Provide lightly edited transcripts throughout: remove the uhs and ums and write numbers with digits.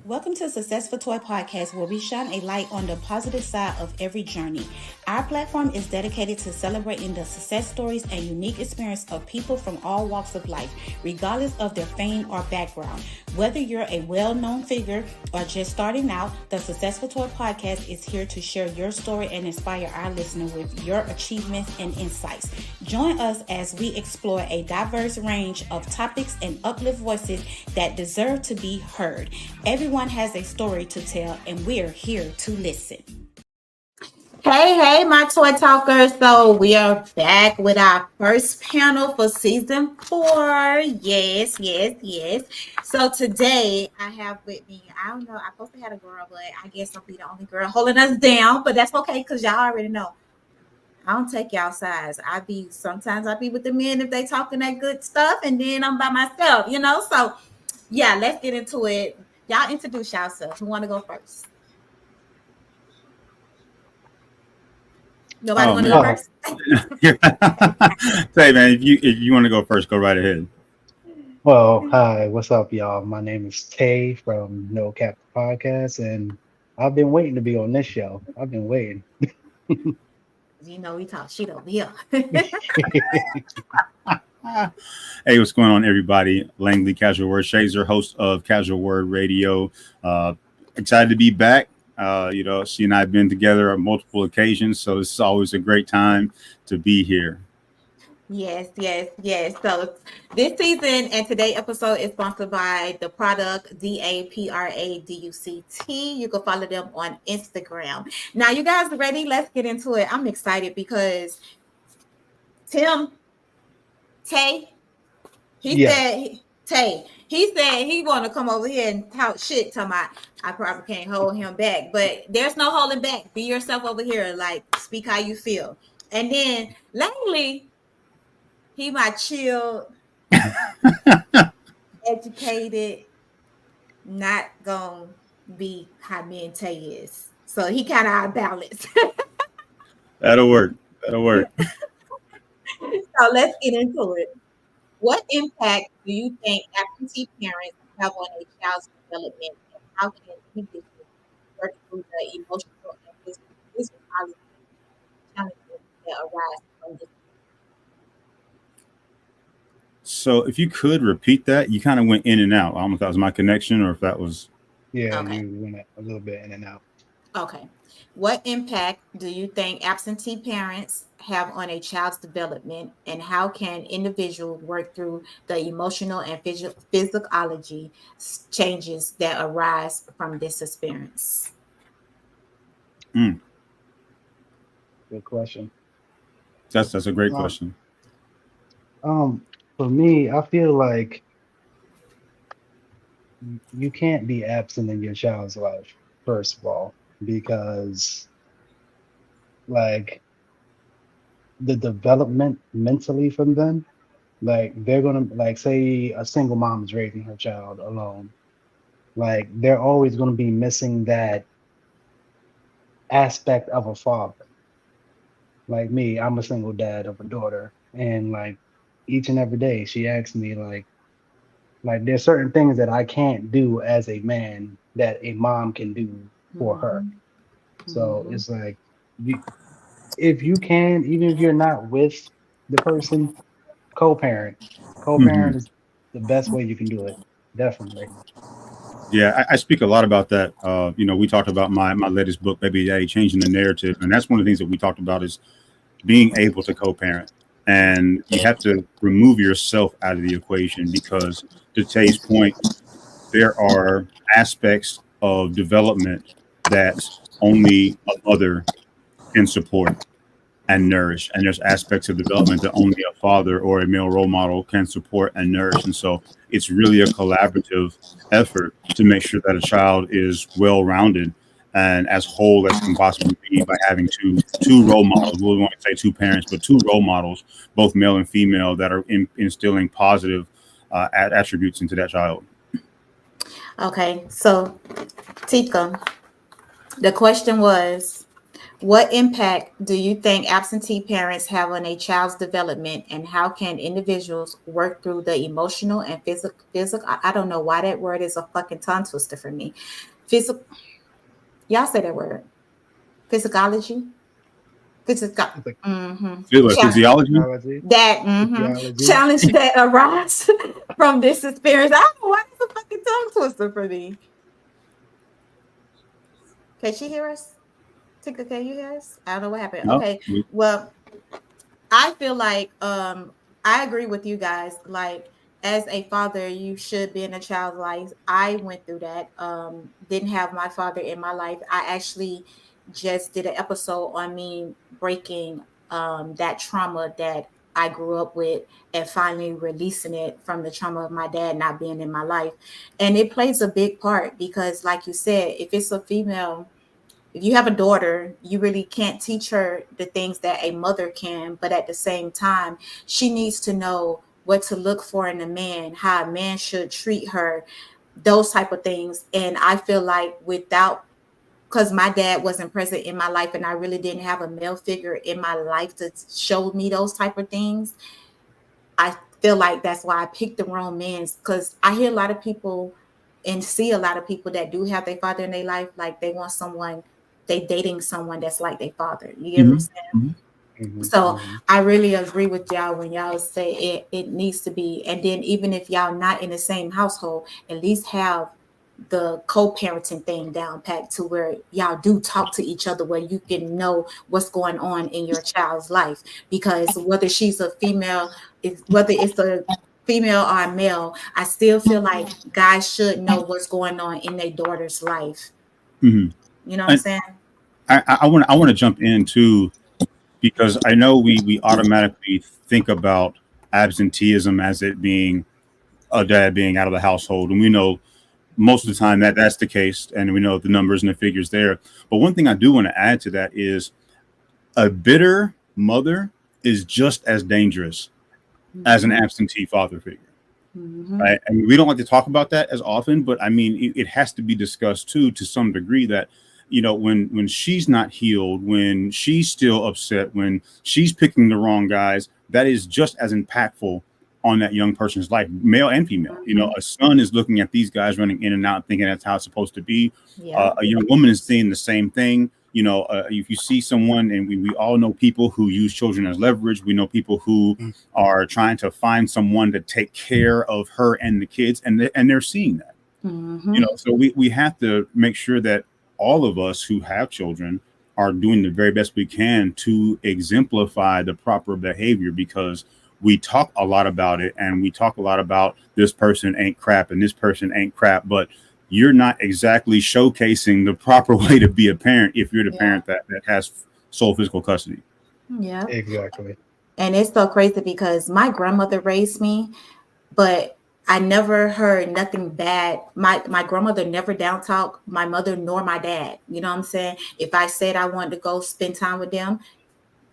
Welcome to Successful Toy Podcast, where we shine a light on the positive side of every journey. Our platform is dedicated to celebrating the success stories and unique experience of people from all walks of life, regardless of their fame or background. Whether you're a well-known figure or just starting out, the Successful Toy Podcast is here to share your story and inspire our listener with your achievements and insights. Join us as we explore a diverse range of topics and uplift voices that deserve to be heard. Everyone has a story to tell, and we're here to listen. Hey, my toy talkers. So we are back with our first panel for season 4. Yes. So today I have with me, I don't know, I'm supposed to have a girl, but I guess I'll be the only girl holding us down, but that's okay because y'all already know. I don't take y'all sides. Sometimes I be with the men if they talking that good stuff, and then I'm by myself, So yeah, let's get into it. Y'all introduce yourself. Who want to go first? Nobody want to go first? Say, man, if you want to go first, go right ahead. Well, hi, what's up, y'all? My name is Tay from No Cap Podcast, and I've been waiting to be on this show. I've been waiting. We talk shit over here. Hey, what's going on, everybody? Langley Casual Word Shazer, host of Casual Word Radio. Excited to be back. She and I have been together on multiple occasions, so this is always a great time to be here. Yes. So this season and today's episode is sponsored by the product DAPRADUCT. You can follow them on Instagram. Now, you guys ready? Let's get into it. I'm excited because Tay, he said he want to come over here and talk shit. Talking about I probably can't hold him back, but there's no holding back. Be yourself over here. Like, speak how you feel. And then Langley, he my chill, educated, not gonna be how me and Tay is. So he kind of out balance. That'll work. So let's get into it. What impact do you think absentee parents have on a child's development, and how can individuals work through the emotional and physical challenges that arise from this? So if you could repeat that, you kind of went in and out. I don't know if that was my connection or if that was. Yeah, Okay. You went a little bit in and out. Okay. What impact do you think absentee parents have on a child's development, and how can individuals work through the emotional and physiology changes that arise from this experience? Good question. That's a great question. For me, I feel like you can't be absent in your child's life, first of all, because like the development mentally from them, like they're gonna like say a single mom is raising her child alone, like they're always gonna be missing that aspect of a father. Like me, I'm a single dad of a daughter, and like each and every day she asks me like there's certain things that I can't do as a man that a mom can do for her. So it's like if you can, even if you're not with the person, co-parent. Co-parent is the best way you can do it. Definitely. Yeah, I speak a lot about that. We talked about my latest book, Baby Daddy, changing the narrative, and that's one of the things that we talked about is being able to co-parent. And you have to remove yourself out of the equation because, to Tay's point, there are aspects of development that only a mother can support and nourish. And there's aspects of development that only a father or a male role model can support and nourish. And so it's really a collaborative effort to make sure that a child is well-rounded and as whole as can possibly be by having two role models. We want to say two parents, but two role models, both male and female, that are instilling positive attributes into that child. Okay, so Tika, the question was, What impact do you think absentee parents have on a child's development, and how can individuals work through the emotional and physical? I don't know why that word is a fucking tongue twister for me. Physical, y'all say that word. Physicology, physical. It's like Mm-hmm. Feel it. Physiology. physiology, That physiology. challenge that arise from this experience. I don't know why it's a fucking tongue twister for me. Can she hear us? Tika, can you hear us? I don't know what happened. No. Okay. Well, I feel like I agree with you guys. Like as a father, you should be in a child's life. I went through that. Didn't have my father in my life. I actually just did an episode on me breaking that trauma that I grew up with and finally releasing it from the trauma of my dad not being in my life. And it plays a big part because like you said, if it's a female, if you have a daughter, you really can't teach her the things that a mother can, but at the same time, she needs to know what to look for in a man, how a man should treat her, those type of things. And I feel like without, because my dad wasn't present in my life and I really didn't have a male figure in my life to show me those type of things, I feel like that's why I picked the wrong men, because I hear a lot of people and see a lot of people that do have their father in their life, like they want someone, they dating someone that's like their father. You get what I'm Mhm, saying? mhm. So I really agree with y'all when y'all say it needs to be. And then even if y'all not in the same household, at least have the co-parenting thing down pat to where y'all do talk to each other, where you can know what's going on in your child's life. Because whether she's a female, whether it's a female or a male, I still feel like guys should know what's going on in their daughter's life. Mhm. You know what I'm And saying? I want to jump in too, because I know we automatically think about absenteeism as it being a dad being out of the household, and we know most of the time that that's the case, and we know the numbers and the figures there. But one thing I do want to add to that is a bitter mother is just as dangerous as an absentee father figure. Mm-hmm. Right? I mean, we don't like to talk about that as often, but I mean, it has to be discussed too, to some degree, that when she's not healed, when she's still upset, when she's picking the wrong guys, that is just as impactful on that young person's life, male and female. Mm-hmm. A son is looking at these guys running in and out, thinking that's how it's supposed to be. Yeah. A young woman is seeing the same thing. If you see someone, and we all know people who use children as leverage. We know people who are trying to find someone to take care of her and the kids, and they're seeing that. Mm-hmm. So we have to make sure that all of us who have children are doing the very best we can to exemplify the proper behavior, because we talk a lot about it, and we talk a lot about this person ain't crap and this person ain't crap, but you're not exactly showcasing the proper way to be a parent if you're the parent that has sole physical custody. Yeah. Exactly. And it's so crazy because my grandmother raised me, but I never heard nothing bad. My grandmother never down talk my mother nor my dad. You know what I'm saying? If I said I wanted to go spend time with them,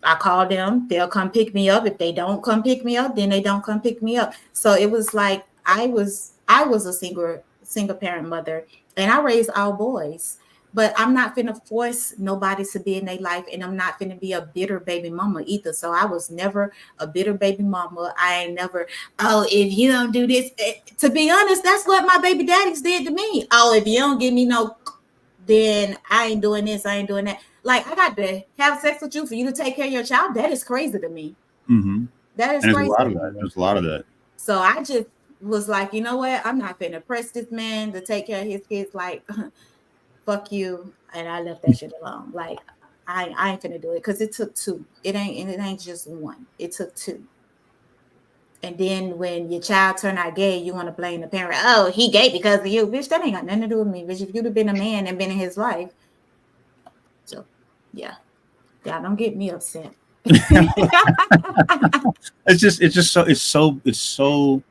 I call them, they'll come pick me up. If they don't come pick me up, then they don't come pick me up. So it was like I was a single parent mother, and I raised all boys. But I'm not finna force nobody to be in their life, and I'm not finna be a bitter baby mama either. So I was never a bitter baby mama. I ain't never, oh, if you don't do this, to be honest, that's what my baby daddies did to me. Oh, if you don't give me no, then I ain't doing this, I ain't doing that. Like, I got to have sex with you for you to take care of your child. That is crazy to me. Mm-hmm. That is And there's a crazy. lot of that. There's a lot of that. So I just was like, you know what? I'm not finna press this man to take care of his kids. Like, fuck you. And I left that shit alone. Like, I ain't finna do it, because it took two. It ain't just one. It took two. And then when your child turn out gay, you want to blame the parent. Oh, he gay because of you. Bitch, that ain't got nothing to do with me. Bitch, if you'd have been a man and been in his life. So, yeah. Y'all don't get me upset. It's so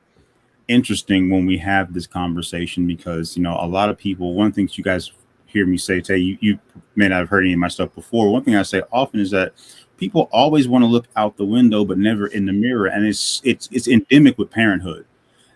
interesting when we have this conversation, because a lot of people, one of the things you guys hear me say today, you may not have heard any of my stuff before. One thing I say often is that people always want to look out the window but never in the mirror, and it's endemic with parenthood,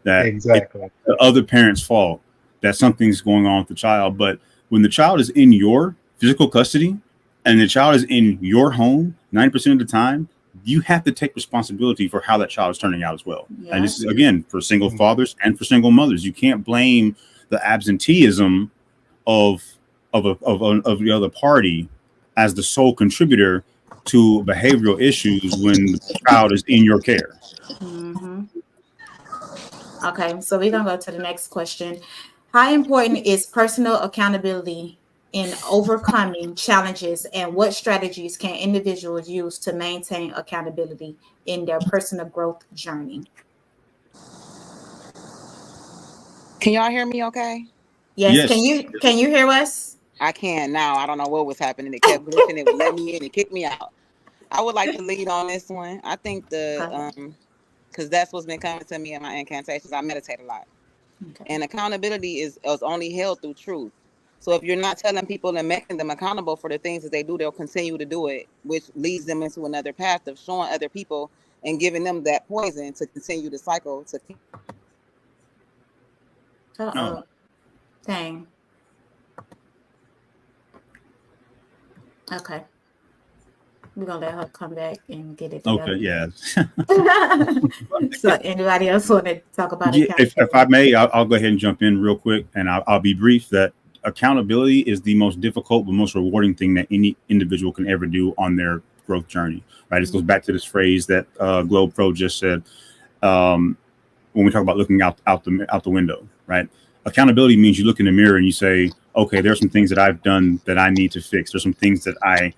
that Exactly. it's the other parent's fault that something's going on with the child. But when the child is in your physical custody, and the child is in your home 90% of the time, you have to take responsibility for how that child is turning out as well. Yeah. And this is, again, for single fathers and for single mothers. You can't blame the absenteeism of the other party as the sole contributor to behavioral issues when the child is in your care. Mm-hmm. Okay, so we're gonna go to the next question. How important is personal accountability in overcoming challenges, and what strategies can individuals use to maintain accountability in their personal growth journey? Can y'all hear me okay? Yes, Yes. can you hear us? I can now. I don't know what was happening. It kept glitching. It would let me in and kick me out. I would like to lead on this one. I think because that's what's been coming to me in my incantations. I meditate a lot. Okay. And accountability is only held through truth. So if you're not telling people and making them accountable for the things that they do, they'll continue to do it, which leads them into another path of showing other people and giving them that poison to continue the cycle. Uh-oh. Dang. Okay. We're gonna let her come back and get it together. Okay, yeah. So anybody else want to talk about Yeah, accountability? if I may, I'll go ahead and jump in real quick, and I'll be brief. That accountability is the most difficult but most rewarding thing that any individual can ever do on their growth journey. Right? This goes back to this phrase that Globe Pro just said when we talk about looking out the window. Right? Accountability means you look in the mirror and you say, okay, there's some things that I've done that I need to fix. There's some things that I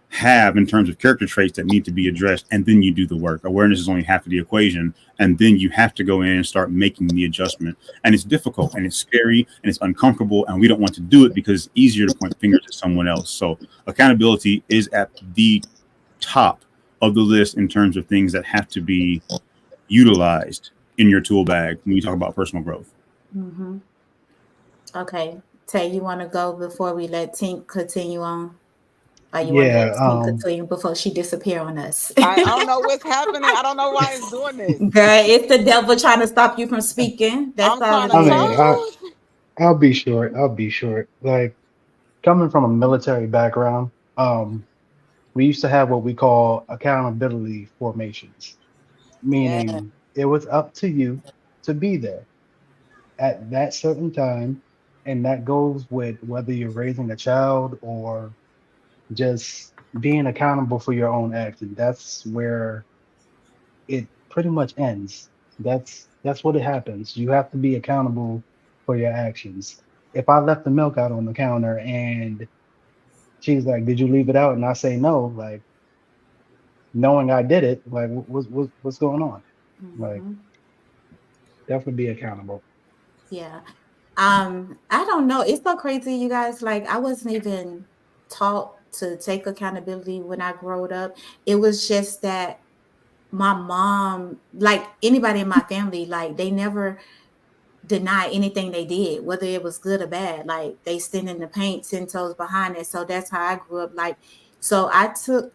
have in terms of character traits that need to be addressed, and then you do the work. Awareness is only half of the equation, and then you have to go in and start making the adjustment. And it's difficult and it's scary and it's uncomfortable, and we don't want to do it because it's easier to point fingers at someone else. So accountability is at the top of the list in terms of things that have to be utilized in your tool bag when you talk about personal growth. Mm-hmm. Okay, Tay, you want to go before we let Tink continue on? Or you want to let Tink continue before she disappear on us? I don't know what's happening. I don't know why it's doing this. Girl, it's the devil trying to stop you from speaking. That's all it is. I'll be short. Like, coming from a military background, we used to have what we call accountability formations, meaning it was up to you to be there at that certain time. And that goes with whether you're raising a child or just being accountable for your own actions. That's where it pretty much ends. That's what it happens. You have to be accountable for your actions. If I left the milk out on the counter and she's like, "Did you leave it out?" and I say no, like, knowing I did it, like, what's going on? Mm-hmm. Like, definitely be accountable. Yeah. I don't know. It's so crazy, you guys. Like, I wasn't even taught to take accountability when I growed up. It was just that my mom, like anybody in my family, like they never deny anything they did, whether it was good or bad. Like they stand in the paint 10 toes behind it. So that's how I grew up. Like, so I took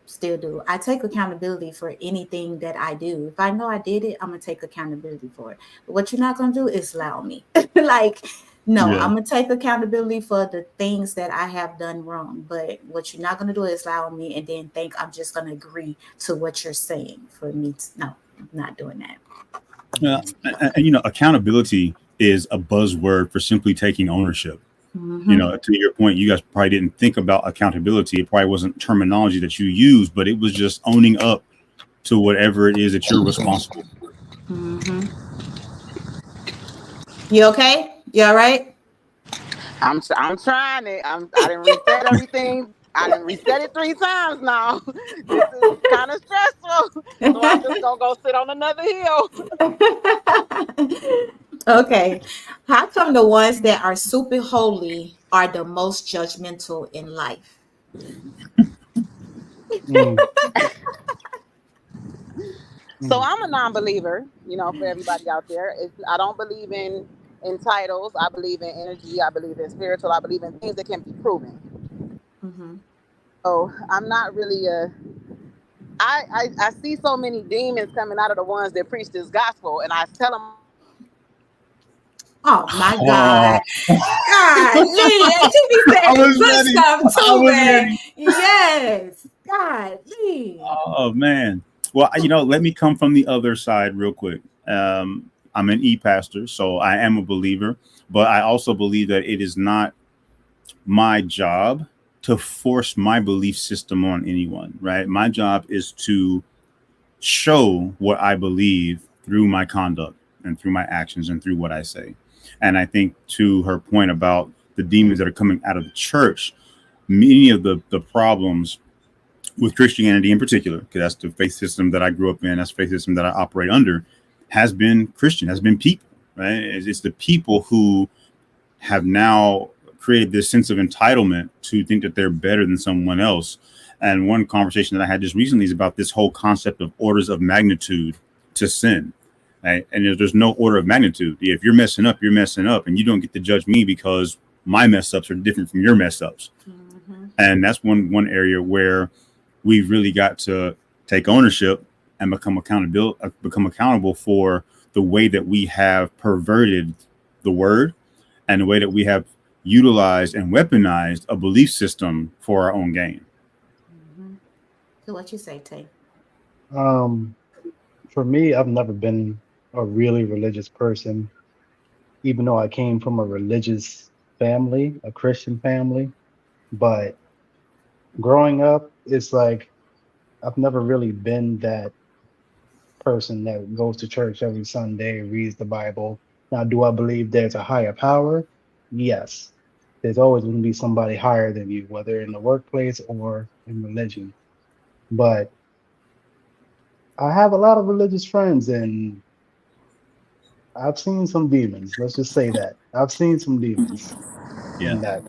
still do. I take accountability for anything that I do. If I know I did it, I'm gonna take accountability for it. But what you're not gonna do is allow me. Like, no, I'm gonna take accountability for the things that I have done wrong. But what you're not gonna do is allow me and then think I'm just gonna agree to what you're saying for me to, no, I'm not doing that. And accountability is a buzzword for simply taking ownership. Mm-hmm. To your point, you guys probably didn't think about accountability. It probably wasn't terminology that you used, but it was just owning up to whatever it is that you're responsible for. Mm-hmm. You okay? You all right? I'm trying it. I didn't reset everything. I didn't reset it 3 times now. This is kind of stressful. So I'm just gonna go sit on another hill. Okay. How come the ones that are super holy are the most judgmental in life? So I'm a non-believer, for everybody out there. I don't believe in titles. I believe in energy. I believe in spiritual. I believe in things that can be proven. Mm-hmm. So I'm not really I see so many demons coming out of the ones that preach this gospel, and I tell them, Oh my Oh, God. God, Lee, she be I saying was good ready. stuff I too, was man. ready. Yes. God, Lee. Oh man. Well, let me come from the other side real quick. I'm an e-pastor, so I am a believer, but I also believe that it is not my job to force my belief system on anyone, right? My job is to show what I believe through my conduct and through my actions and through what I say. And I think to her point about the demons that are coming out of the church, many of the problems with Christianity in particular, because that's the faith system that I grew up in, that's the faith system that I operate under, has been Christian, has been people, right? It's the people who have now created this sense of entitlement to think that they're better than someone else. And one conversation that I had just recently is about this whole concept of orders of magnitude to sin. Right? And there's no order of magnitude. If you're messing up, you're messing up, and you don't get to judge me because my mess ups are different from your mess ups. Mm-hmm. And that's one area where we've really got to take ownership and become accountable for the way that we have perverted the word and the way that we have utilized and weaponized a belief system for our own gain. Mm-hmm. So what you say, Tay? For me, I've never been a really religious person, even though I came from a religious family, a Christian family. But growing up, it's like I've never really been that person that goes to church every Sunday, reads the Bible. Now, do I believe there's a higher power? Yes. There's always going to be somebody higher than you, whether in the workplace or in religion. But I have a lot of religious friends, and I've seen some demons. Let's just say that. I've seen some demons Yeah. in that.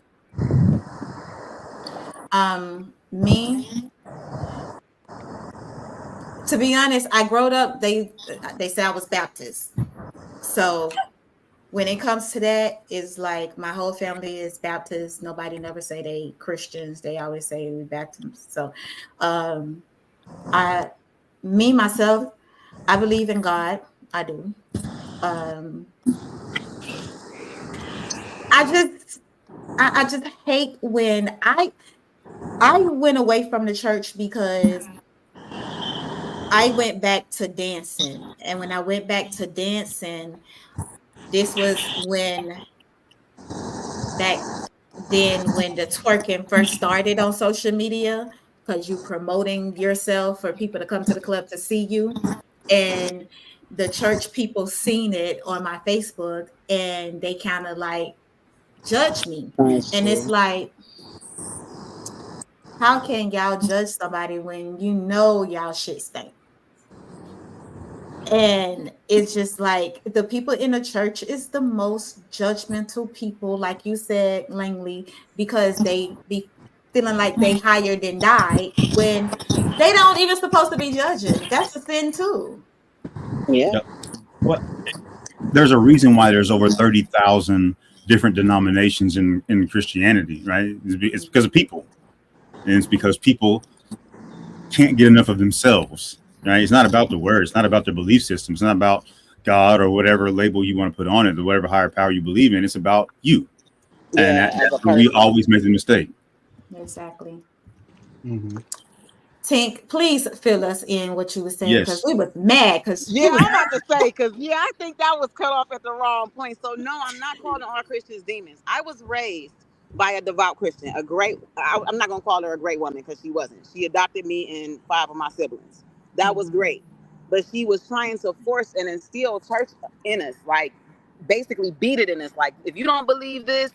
Me, to be honest, I growed up, they say I was Baptist. So when it comes to that, it's like my whole family is Baptist. Nobody never say they Christians. They always say we Baptists. So myself, I believe in God. I do. I just hate when I went away from the church because I went back to dancing. And when I went back to dancing, this was back then when the twerking first started on social media, because you promoting yourself for people to come to the club to see you. And the church people seen it on my Facebook and they kind of like judge me. And it's like, how can y'all judge somebody when you know y'all shit stink? And it's just like the people in the church is the most judgmental people, like you said, Langley, because they be feeling like they higher than died when they don't even supposed to be judging. That's a sin too. Yeah. Yep. What? There's a reason why there's over 30,000 different denominations in Christianity, right? It's because of people. And it's because people can't get enough of themselves, right? It's not about the word. It's not about their belief system. It's not about God or whatever label you want to put on it or whatever higher power you believe in. It's about you. And that's where we always make the mistake. Exactly. Mm-hmm. Tink, please fill us in what you were saying because Yes. we was mad because Yeah, I'm about to say, because I think that was cut off at the wrong point. So no, I'm not calling all Christians demons. I was raised by a devout Christian, I'm not gonna call her a great woman because she wasn't. She adopted me and 5 of my siblings. That was great, but she was trying to force and instill church in us, like basically beat it in us. Like if you don't believe this,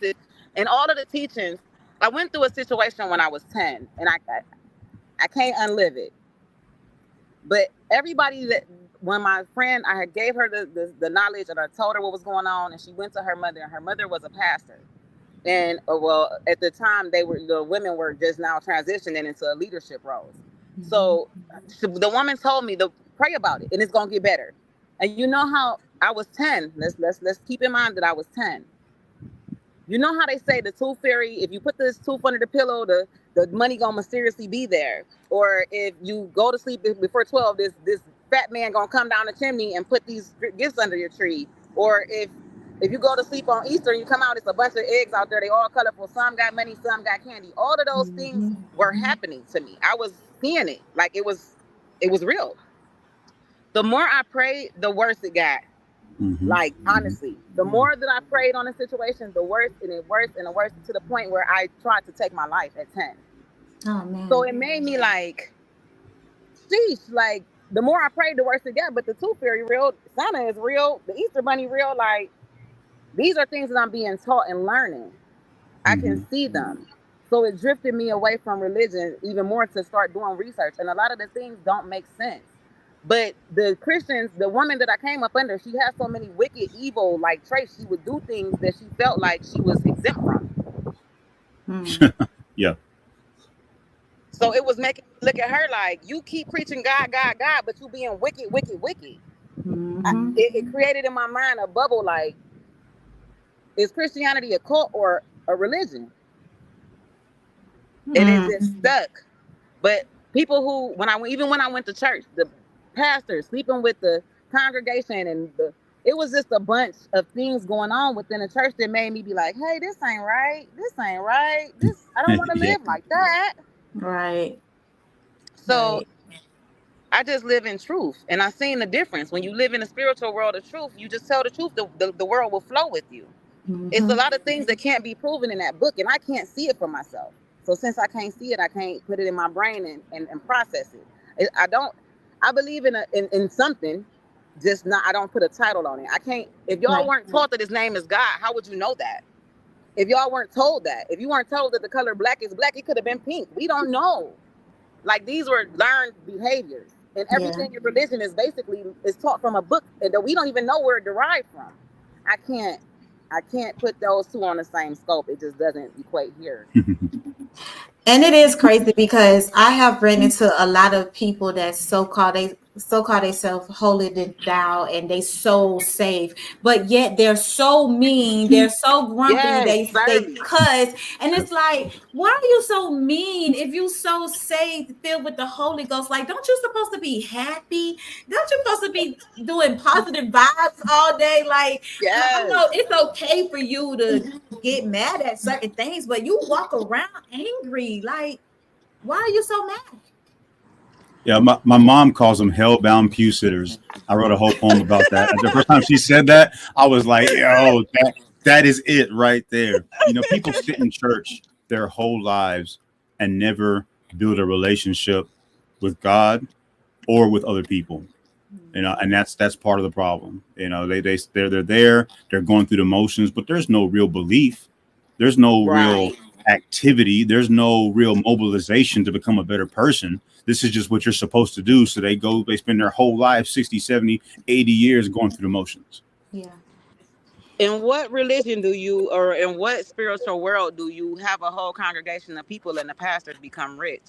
and all of the teachings. I went through a situation when I was 10, and I can't unlive it. But everybody when my friend, I had gave her the knowledge and I told her what was going on, and she went to her mother, and her mother was a pastor. And well, at the time the women were just now transitioning into leadership roles. Mm-hmm. So the woman told me to pray about it, and it's gonna get better. And you know how I was 10. Let's keep in mind that I was 10. You know how they say the tooth fairy, if you put this tooth under the pillow, the money gonna mysteriously be there. Or if you go to sleep before 12, this fat man gonna come down the chimney and put these gifts under your tree. Or if If you go to sleep on Easter and you come out, it's a bunch of eggs out there. They all colorful. Some got money, some got candy. All of those things were happening to me. I was seeing it like it was real. The more I prayed, the worse it got. Like, honestly, the more that I prayed on the situation, the worse and it worse and it worse, to the point where I tried to take my life at 10. Oh man. So it made me like, sheesh, like the more I prayed, the worse it got. But the tooth fairy real, Santa is real, the Easter bunny real. Like, these are things that I'm being taught and learning. I can see them. So it drifted me away from religion even more to start doing research. And a lot of the things don't make sense. But the Christians, the woman that I came up under, she had so many wicked, evil like traits. She would do things that she felt like she was exempt from. Yeah. So it was making me look at her like, you keep preaching God, God, God, but you being wicked, wicked, wicked. It created in my mind a bubble like, is Christianity a cult or a religion? And it just stuck. But people who, when I went to church, the pastors sleeping with the congregation, and it was just a bunch of things going on within the church that made me be like, hey, this ain't right. This ain't right. This, I don't want to live like that. Right. So I just live in truth. And I seen the difference. When you live in a spiritual world of truth, you just tell the truth, the world will flow with you. It's a lot of things that can't be proven in that book, and I can't see it for myself. So since I can't see it, I can't put it in my brain and process it. I believe in something, just not, I don't put a title on it. I can't, if y'all weren't taught that his name is God, how would you know that? If y'all weren't told that, if you weren't told that the color black is black, it could have been pink. We don't know. Like, these were learned behaviors, and everything in religion is taught from a book that we don't even know where it derived from. I can't put those two on the same scope. It just doesn't equate here. And it is crazy because I have ran into a lot of people that so-called themselves holier than thou, and they so safe, but yet they're so mean, they're so grumpy, they cuss, and it's like, why are you so mean if you so saved, filled with the Holy Ghost? Like, don't you supposed to be happy? Don't you supposed to be doing positive vibes all day? Like, I know it's okay for you to get mad at certain things, but you walk around angry. Like, why are you so mad? Yeah, my mom calls them hell-bound pew sitters. I wrote a whole poem about that. And the first time she said that, I was like, yo, that is it right there. You know, people sit in church their whole lives and never build a relationship with God or with other people. You know, and that's part of the problem. You know, they're there, they're going through the motions, but there's no real belief. There's no real activity. There's no real mobilization to become a better person. This is just what you're supposed to do. So they spend their whole life, 60, 70, 80 years going through the motions. Yeah. In what religion or in what spiritual world do you have a whole congregation of people and the pastors become rich?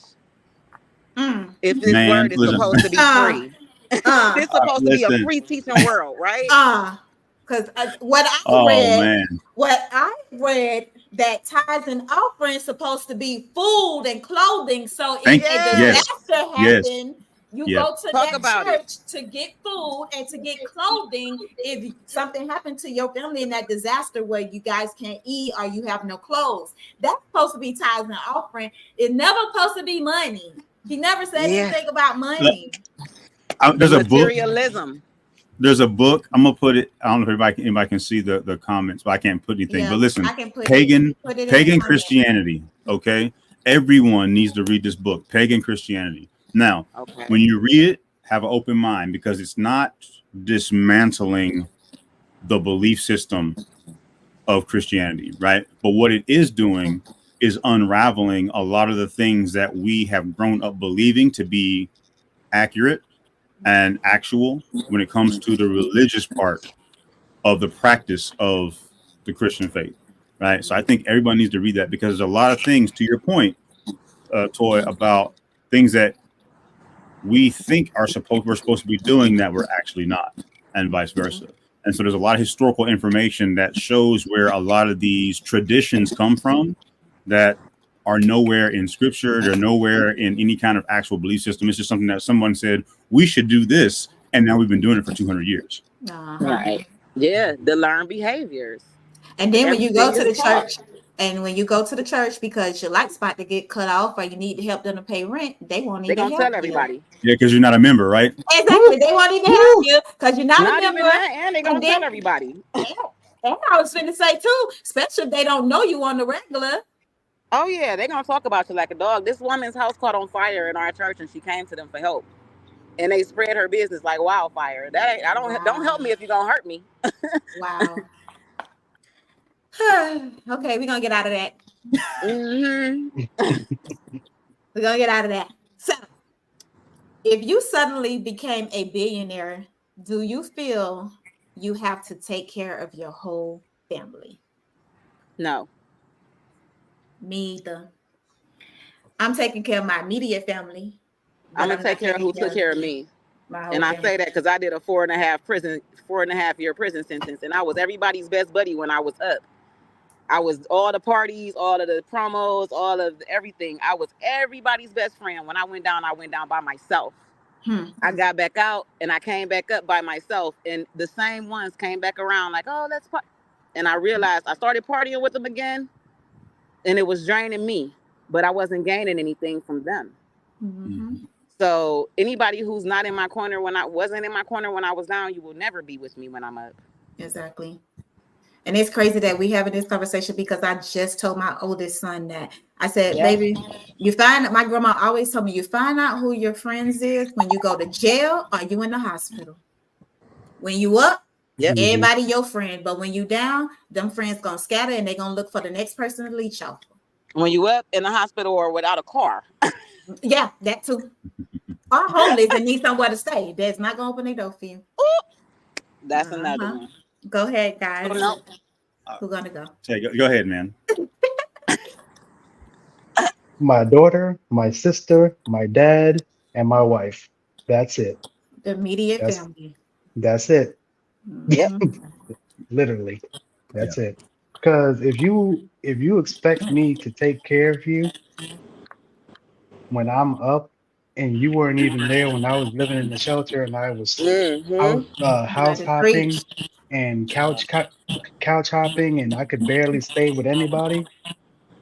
If this word is supposed to be free. It's supposed to be a free teaching world, right? Because what I read, that tithes and offerings supposed to be food and clothing. So if a disaster happened, you go to that church to get food and to get clothing. If something happened to your family in that disaster where you guys can't eat or you have no clothes, that's supposed to be tithes and offering. It's never supposed to be money. He never said anything about money. There's materialism. There's a book. I'm gonna put it. I don't know if anybody can see the comments, but I can't put anything. But listen, pagan Christianity. Okay, everyone needs to read this book, Pagan Christianity. Now, when you read it, have an open mind, because it's not dismantling the belief system of Christianity, right? But what it is doing is unraveling a lot of the things that we have grown up believing to be accurate and actual when it comes to the religious part of the practice of the Christian faith, right? So I think everybody needs to read that, because there's a lot of things, to your point, Toy, about things that we think we're supposed to be doing that we're actually not, and vice versa. And so there's a lot of historical information that shows where a lot of these traditions come from that are nowhere in scripture. They're nowhere in any kind of actual belief system. It's just something that someone said, we should do this. And now we've been doing it for 200 years. Right. Yeah, the learned behaviors. And then when you go Everything to the is taught. church, and when you go to the church because your light's about to get cut off or you need to help them to pay rent, they won't They're even gonna help tell you. everybody. Yeah, because you're not a member, right? Exactly. They won't even help you because you're not a Not even member. that, and they're And gonna then, tell everybody. and I was going to say too, especially if they don't know you on the regular. Oh yeah, they're gonna talk about you like a dog. This woman's house caught on fire in our church, and she came to them for help, and they spread her business like wildfire. That ain't, I don't help me if you're gonna hurt me. Wow. Okay, we're gonna get out of that. Mm-hmm. We're gonna get out of that. So, if you suddenly became a billionaire, do you feel you have to take care of your whole family? No. Me either. I'm taking care of my immediate family, I'm but gonna I'm take not care of taking who care took of care of me. my whole And I family. say that because I did a 4.5 year prison sentence, and I was everybody's best buddy when I was up. I was all the parties, all of the promos, all of everything. I was everybody's best friend. When I went down by myself. I got back out and I came back up by myself, and the same ones came back around like, oh, let's party. And I realized I started partying with them again, and it was draining me, but I wasn't gaining anything from them. Mm-hmm. So anybody who's not in my corner when I wasn't in my corner when I was down, you will never be with me when I'm up. Exactly. And it's crazy that we having this conversation because I just told my oldest son that. I said, Yep. baby, you find my grandma always told me you find out who your friends is when you go to jail or you in the hospital. When you up, Yep. everybody your friend. But when you down, them friends gonna scatter and they gonna look for the next person to leech off. When you up in the hospital or without a car. Yeah, that too. Or homeless and need somewhere to stay. That's not gonna open their door for you. That's another one. Go ahead, guys. Oh, no. Who's gonna go? Hey, go ahead, man. My daughter, my sister, my dad, and my wife. That's it. The immediate That's family. that's it. Yep. Literally. That's it. Because if you expect me to take care of you when I'm up and you weren't even there when I was living in the shelter and I was Mm-hmm. house Better preach. hopping and couch hopping and I could barely stay with anybody,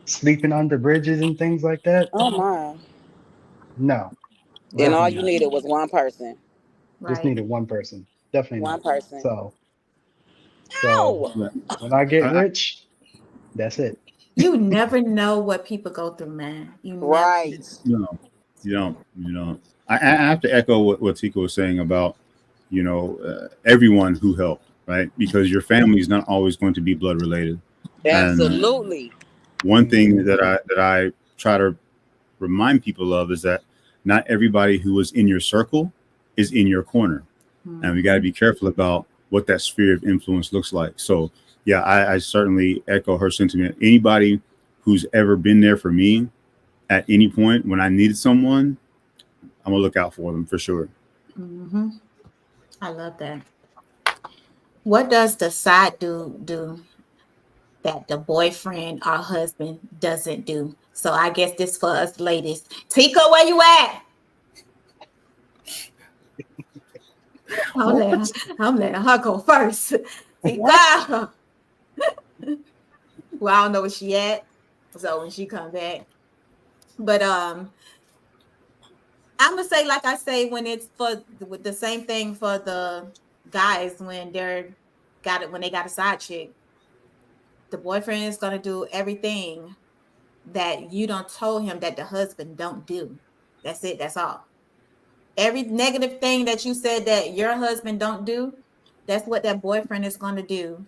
sleeping under bridges and things like that. Oh my. No, And all definitely you not. needed was one person. Just Right. needed one person. Definitely One not. person. So Ow! when I get I, rich, that's it. You never know what people go through, man. You never Right. no, you don't. I have to echo what Tika was saying about everyone who helped, right? Because your family is not always going to be blood related. And Absolutely. one thing that I try to remind people of is that not everybody who is in your circle is in your corner, and we got to be careful about what that sphere of influence looks like. So yeah, I certainly echo her sentiment. Anybody who's ever been there for me at any point when I needed someone, I'm gonna look out for them for sure. Mm-hmm. I love that. What does the side dude do that the boyfriend or husband doesn't do? So I guess this for us ladies. Tika, where you at? I'm letting her go first. Tika. Well, I don't know where she at. So when she come back. But I'm gonna say, like I say, when it's for with the same thing for the guys when they got a side chick, the boyfriend is gonna do everything that you don't told him that the husband don't do. That's it. That's all. Every negative thing that you said that your husband don't do, that's what that boyfriend is gonna do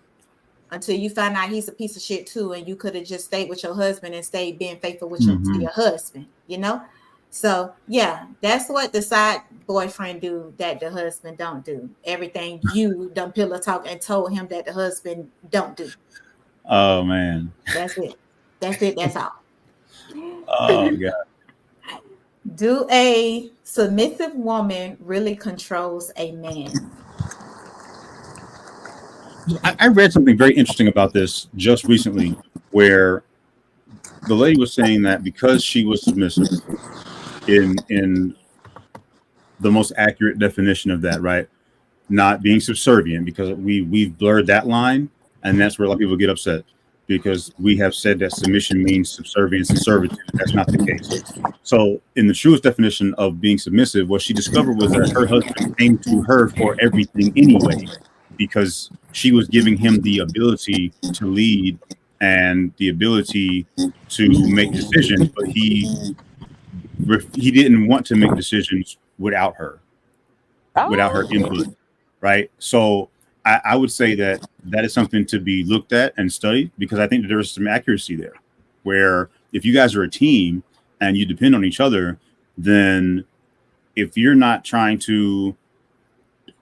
until you find out he's a piece of shit too, and you could have just stayed with your husband and stayed being faithful with to your husband, So yeah, that's what the side boyfriend do that the husband don't do. Everything you done pillow talk and told him that the husband don't do. Oh man. That's it. That's it. That's all. Oh god. Do a submissive woman really controls a man? I read something very interesting about this just recently, where the lady was saying that because she was submissive, in the most accurate definition of that, right? not being subservient, because we've blurred that line, and that's where a lot of people get upset, because we have said that submission means subservience and servitude. That's not the case. So in the truest definition of being submissive, what she discovered was that her husband came to her for everything anyway, because she was giving him the ability to lead and the ability to make decisions, but he didn't want to make decisions without her input, right? So I would say that is something to be looked at and studied, because I think that there's some accuracy there, where if you guys are a team and you depend on each other, then if you're not trying to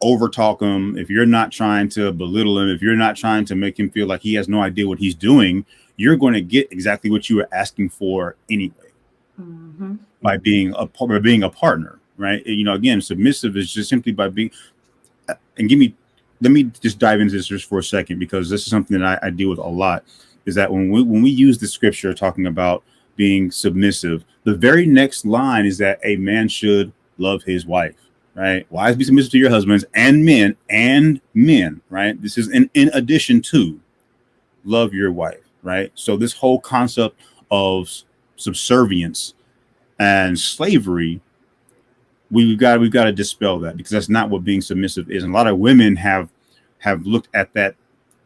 overtalk him, if you're not trying to belittle him, if you're not trying to make him feel like he has no idea what he's doing, you're going to get exactly what you were asking for anyway, by being a partner, right? You know, again, submissive is just simply by being. And let me just dive into this just for a second, because this is something that I deal with a lot. Is that when we use the scripture talking about being submissive, the very next line is that a man should love his wife, right? Wives, be submissive to your husbands, and men, right? This is in addition to love your wife, right? So this whole concept of subservience and slavery, we've got to dispel that, because that's not what being submissive is. And a lot of women have looked at that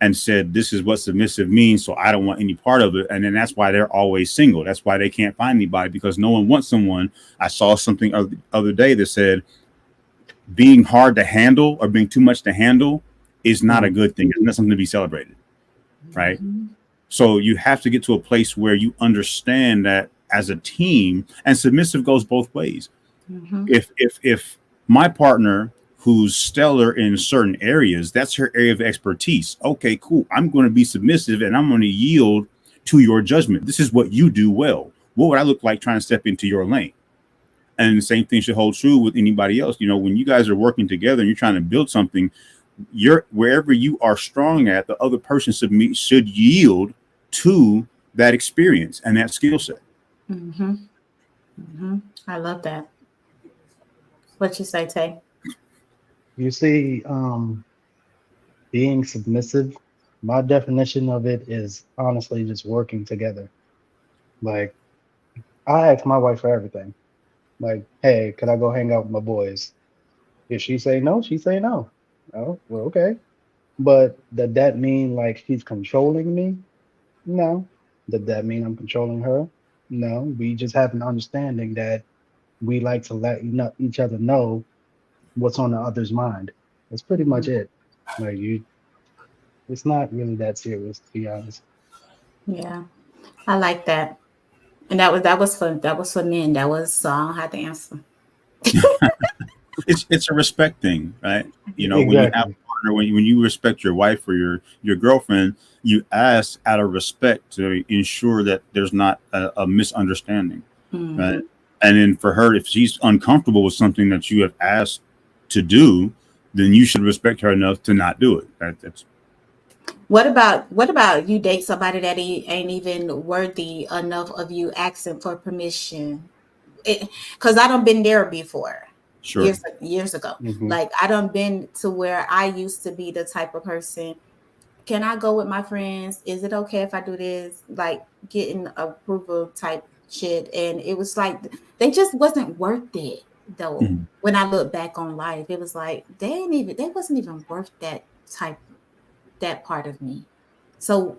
and said, this is what submissive means, so I don't want any part of it. And then that's why they're always single. That's why they can't find anybody, because no one wants someone. I saw something the other day that said being hard to handle or being too much to handle is not a good thing. It's not something to be celebrated, right? So you have to get to a place where you understand that as a team, and submissive goes both ways. If my partner, who's stellar in certain areas, that's her area of expertise. Okay, cool. I'm going to be submissive and I'm going to yield to your judgment. This is what you do well. What would I look like trying to step into your lane? And the same thing should hold true with anybody else. You know, when you guys are working together and you're trying to build something, wherever you are strong at, the other person should yield to that experience and that skill set. I love that. What you say, Tay? You see, being submissive, my definition of it is honestly just working together. Like, I ask my wife for everything. Like, hey, could I go hang out with my boys? If she say no, she say no. Oh, well, okay. But did that mean like she's controlling me? No. Did that mean I'm controlling her? No. We just have an understanding that we like to let each other know what's on the other's mind. That's pretty much it. Like, it's not really that serious, to be honest. Yeah, I like that. And that was for men. That was, so I don't have to answer. It's a respect thing, right? You know, Exactly. when you have a partner, when you respect your wife or your girlfriend, you ask out of respect to ensure that there's not a misunderstanding, right? And then for her, if she's uncomfortable with something that you have asked to do, then you should respect her enough to not do it. That's What about you date somebody that ain't even worthy enough of you asking for permission? Because I done been there before. sure. Years ago. Mhm. Like, I done been to where I used to be the type of person, can I go with my friends? Is it okay if I do this? Like, getting approval type shit. And it was like, they just wasn't worth it though. Mhm. When I look back on life, it was like, they wasn't even worth that part of me. So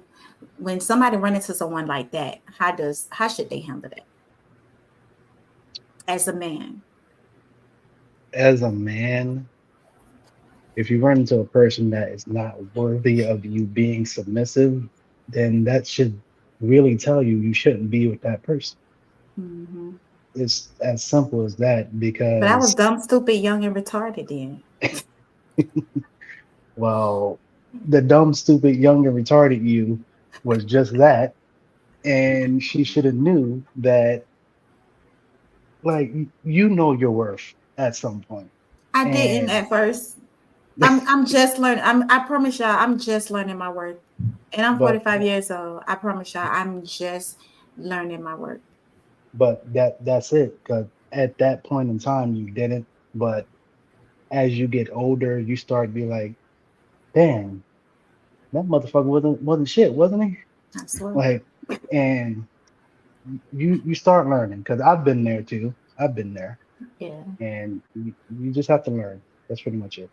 when somebody run into someone like that, how should they handle that as a man? As a man, if you run into a person that is not worthy of you being submissive, then that should really tell you shouldn't be with that person. It's as simple as that, But I was because, dumb, stupid, young, and retarded then. well, the dumb, stupid, young, and retarded you was just that. And she should have knew that, like, you know your worth at some point. I didn't And at first. I'm just learning. I promise y'all, I'm just learning my worth. And I'm but 45 years old. I promise y'all, I'm just learning my worth. but that's it. Because at that point in time, you didn't. But as you get older, you start to be like, damn, that motherfucker wasn't shit, wasn't he? Absolutely. Like, and you start learning because I've been there too. I've been there, Yeah. and you just have to learn. That's pretty much it.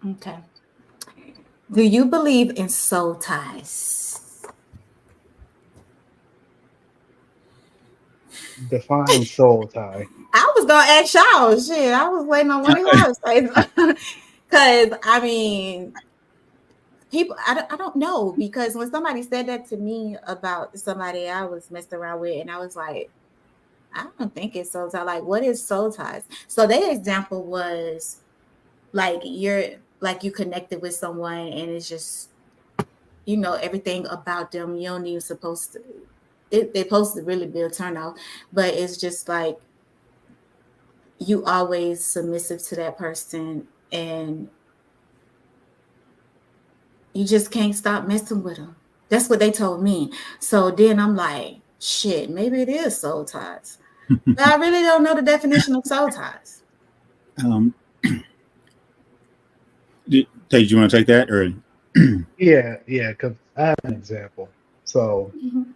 Okay. Do you believe in soul ties? Define soul tie. I was gonna ask y'all. Shit, I was waiting on one of y'all to say, because I mean, people, I don't know, because when somebody said that to me about somebody I was messing around with, and I was like, I don't think it's soul ties. Like, what is soul ties? So their example was like you connected with someone, and it's just everything about them. You don't even supposed to. They're supposed to really be a turnoff, but it's just like you always submissive to that person, and you just can't stop messing with them. That's what they told me. So then I'm like, shit, maybe it is soul ties. But I really don't know the definition of soul ties. Did you want to take that or? Yeah, yeah. Because I have an example. So, Mhm.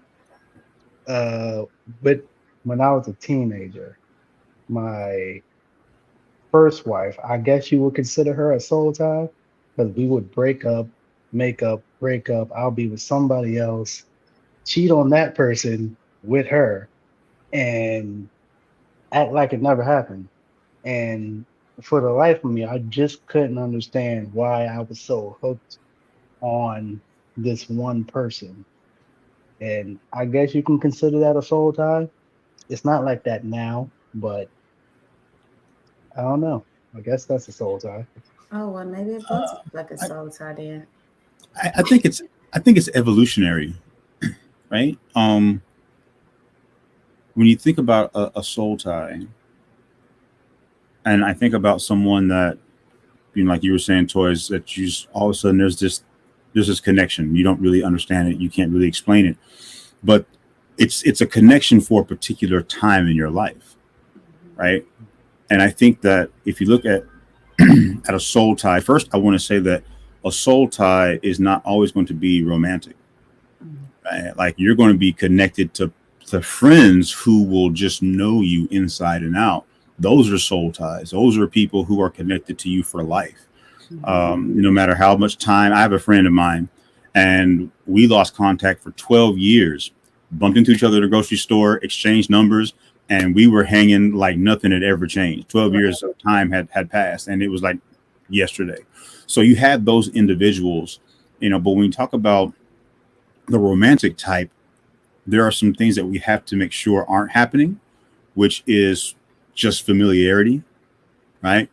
but when I was a teenager, my first wife, I guess you would consider her a soul tie because we would break up, make up, break up. I'll be with somebody else, cheat on that person with her, and act like it never happened. And for the life of me, I just couldn't understand why I was so hooked on this one person. And I guess you can consider that a soul tie. It's not like that now, but I don't know. I guess that's a soul tie. Oh well, maybe it was like a I, soul tie then. I think it's evolutionary, right? When you think about a soul tie, and I think about someone that, like you were saying, toys that you just all of a sudden there's this connection. You don't really understand it. You can't really explain it, but it's a connection for a particular time in your life, right? And I think that if you look at at a soul tie, first I want to say that a soul tie is not always going to be romantic. Right? Like you're going to be connected to friends who will just know you inside and out. Those are soul ties. Those are people who are connected to you for life. No matter how much time. I have a friend of mine, and we lost contact for 12 years. Bumped into each other at a grocery store, exchanged numbers, and we were hanging like nothing had ever changed. 12 years of time had passed, and it was like yesterday. So you had those individuals, but when we talk about the romantic type, there are some things that we have to make sure aren't happening, which is just familiarity, right?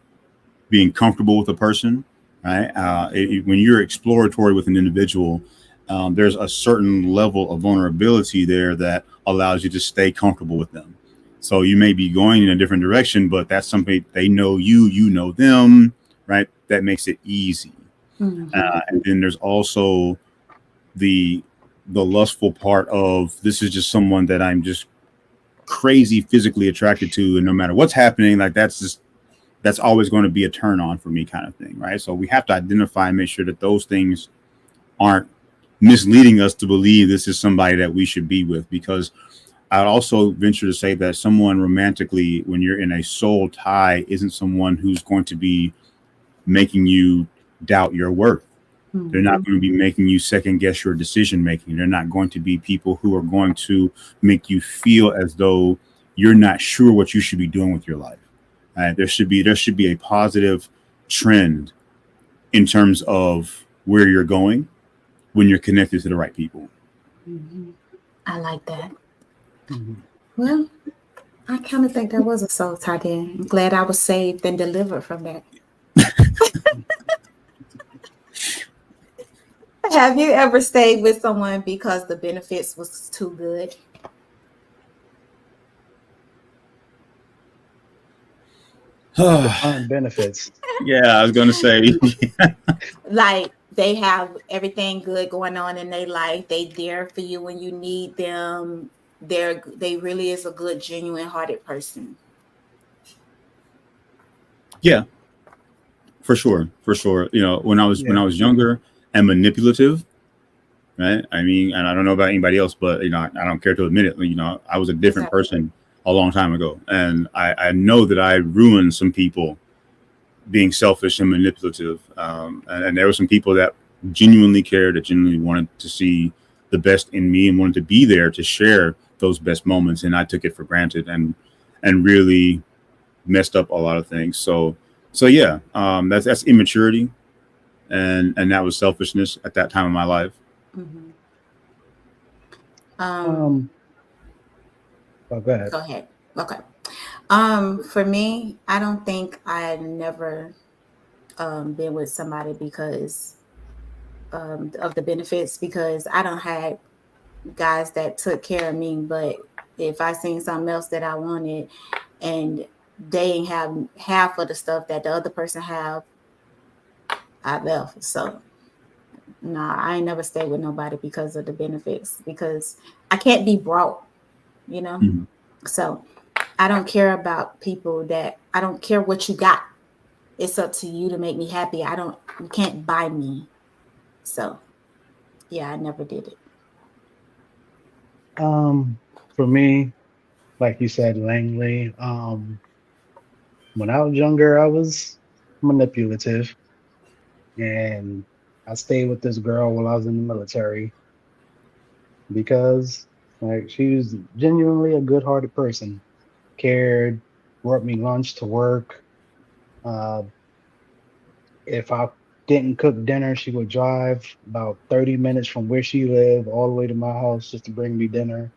Being comfortable with a person, right? When you're exploratory with an individual, there's a certain level of vulnerability there that allows you to stay comfortable with them. So you may be going in a different direction, but that's something they know you know them, right? That makes it easy. And then there's also the lustful part of this is just someone that I'm just crazy physically attracted to, and no matter what's happening, like that's always going to be a turn on for me, kind of thing, right? So we have to identify and make sure that those things aren't misleading us to believe this is somebody that we should be with, because I'd also venture to say that someone romantically, when you're in a soul tie, isn't someone who's going to be making you doubt your worth. They're not going to be making you second guess your decision making. They're not going to be people who are going to make you feel as though you're not sure what you should be doing with your life. There should be a positive trend in terms of where you're going when you're connected to the right people. I like that. Mhm. Well, I kind of think that was a soul tie then. I'm glad I was saved and delivered from that. Have you ever stayed with someone because the benefits was too good? Define benefits. Yeah, I was going to say. Like they have everything good going on in their life. They there for you when you need them. They really is a good, genuine hearted person. Yeah, For sure, for sure. You know, when I was Yeah. younger and manipulative, right? I mean, and I don't know about anybody else, but you know, I don't care to admit it. You know, I was a different Exactly. person a long time ago, and I know that I ruined some people being selfish and manipulative. And there were some people that genuinely cared, that genuinely wanted to see the best in me and wanted to be there to share those best moments, and I took it for granted and really messed up a lot of things. So yeah, that's immaturity, and that was selfishness at that time of my life. Mm-hmm. Oh, go ahead. Go ahead. Okay. For me, I don't think I never been with somebody because of the benefits, because I don't have guys that took care of me. But if I seen something else that I wanted and they ain't have half of the stuff that the other person have, I left. So nah, I ain't never stayed with nobody because of the benefits, because I can't be broke, you know? Mhm. So I don't care about people that, I don't care what you got. It's up to you to make me happy. You can't buy me. So yeah, I never did it. For me, like you said, Langley, when I was younger, I was manipulative, and I stayed with this girl while I was in the military because like she was genuinely a good-hearted person, cared, brought me lunch to work. Uh, if I didn't cook dinner, she would drive about 30 minutes from where she lived all the way to my house just to bring me dinner.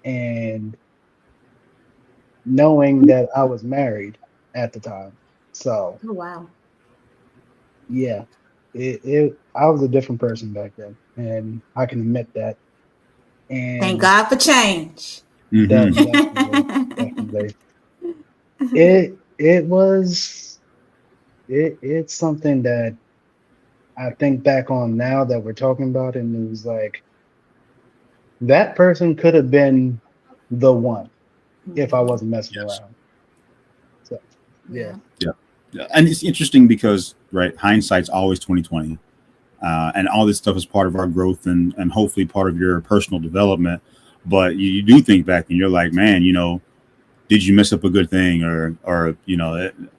And knowing that I was married at the time. So Oh wow. yeah, I was a different person back then, and I can admit that. Thank And God for change. Hmm. definitely, definitely, it was it's something that I think back on now that we're talking about, and it was like that person could have been the one if I Mhm. wasn't messing Yes. around. So yeah, Yeah. Yeah. Yeah. And it's interesting because right, hindsight's always 2020. And all this stuff is part of our growth and hopefully part of your personal development. But you do think back and you're like, man, you know, did you mess up a good thing, or you know, and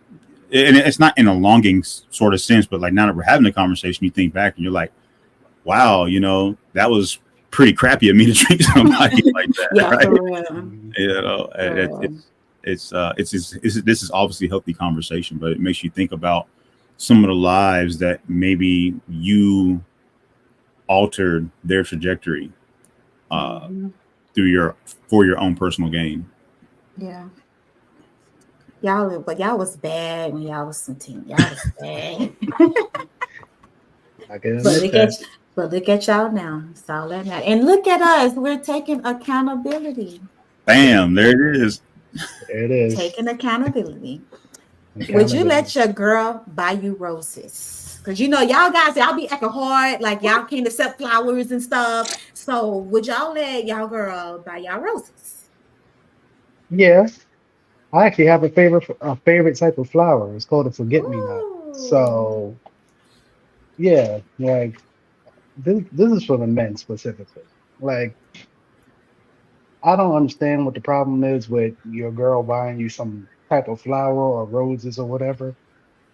it's not in a longing sort of sense, but like now that we're having a conversation, you think back and you're like, wow, you know, that was pretty crappy of me to treat somebody like that, Yeah, right? for real. mhm, You know, For real. this is obviously healthy conversation, but it makes you think about some of the lives that maybe you altered their trajectory uh, Mhm. through your for your own personal gain. Yeah. But y'all was bad when y'all was 17. Y'all was bad. I can But admit look at that. but look at y'all now. It's all that matters. And look at us. We're taking accountability. Bam, there it is. There it is. Taking accountability. Would you Accountability. let your girl buy you roses? Because you know, y'all guys, y'all be acting hard, like y'all can't accept flowers and stuff. So would y'all let y'all girl buy y'all roses? Yeah, I actually have a favorite type of flower. It's called a forget-me-not. Ooh. So yeah, like this is for the men specifically. Like I don't understand what the problem is with your girl buying you some type of flower or roses or whatever.